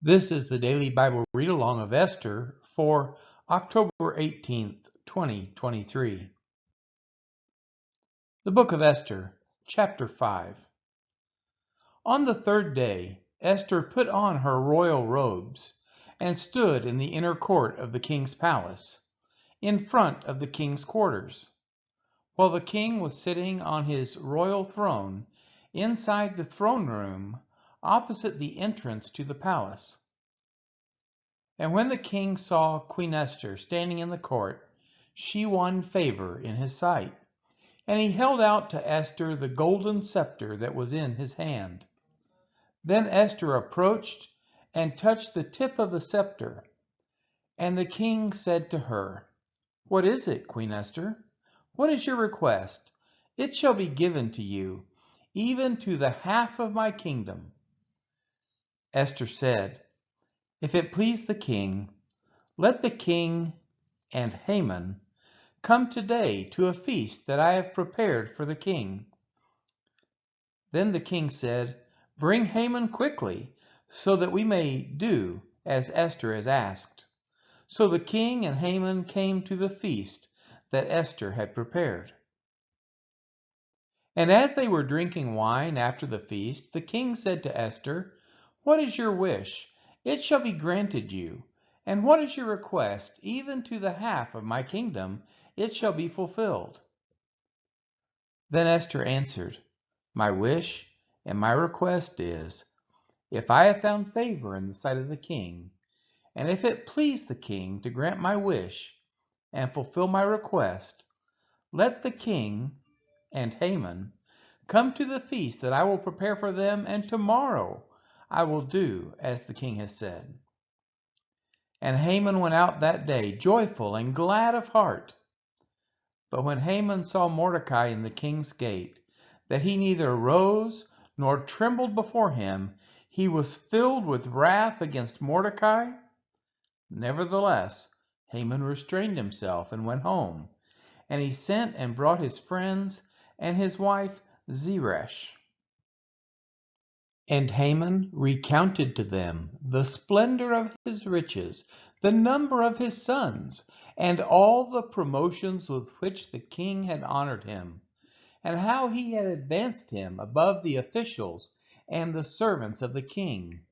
This is the daily Bible read along of Esther for October 18th, 2023. The book of Esther, chapter 5. On the third day, Esther put on her royal robes and stood in the inner court of the king's palace, in front of the king's quarters, while the king was sitting on his royal throne inside the throne room opposite the entrance to the palace. And when the king saw Queen Esther standing in the court, she won favor in his sight. And he held out to Esther the golden scepter that was in his hand. Then Esther approached and touched the tip of the scepter. And the king said to her, "What is it, Queen Esther? What is your request? It shall be given to you, even to the half of my kingdom." Esther said, "If it please the king, let the king and Haman come today to a feast that I have prepared for the king." Then the king said, "Bring Haman quickly, so that we may do as Esther has asked." So the king and Haman came to the feast that Esther had prepared. And as they were drinking wine after the feast, the king said to Esther, "What is your wish? It shall be granted you. And what is your request? Even to the half of my kingdom it shall be fulfilled." Then Esther answered, "My wish and my request is, if I have found favor in the sight of the king, and if it please the king to grant my wish and fulfill my request, let the king and Haman come to the feast that I will prepare for them, and tomorrow I will do as the king has said." And Haman went out that day joyful and glad of heart. But when Haman saw Mordecai in the king's gate, that he neither rose nor trembled before him, he was filled with wrath against Mordecai. Nevertheless, Haman restrained himself and went home, and he sent and brought his friends and his wife Zeresh. And Haman recounted to them the splendor of his riches, the number of his sons, and all the promotions with which the king had honored him, and how he had advanced him above the officials and the servants of the king.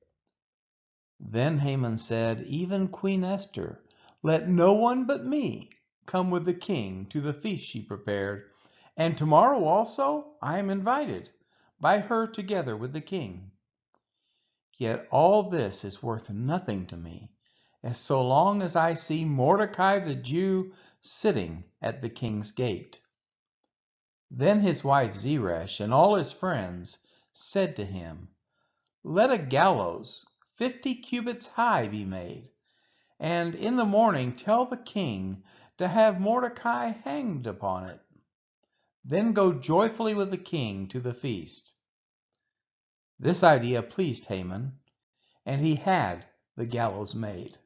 Then Haman said, "Even Queen Esther, let no one but me come with the king to the feast she prepared, and tomorrow also I am invited by her together with the king. Yet all this is worth nothing to me, as so long as I see Mordecai the Jew sitting at the king's gate." Then his wife Zeresh and all his friends said to him, "Let a gallows 50 cubits high be made, and in the morning tell the king to have Mordecai hanged upon it. Then go joyfully with the king to the feast." This idea pleased Haman, and he had the gallows made.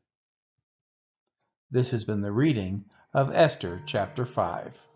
This has been the reading of Esther chapter 5.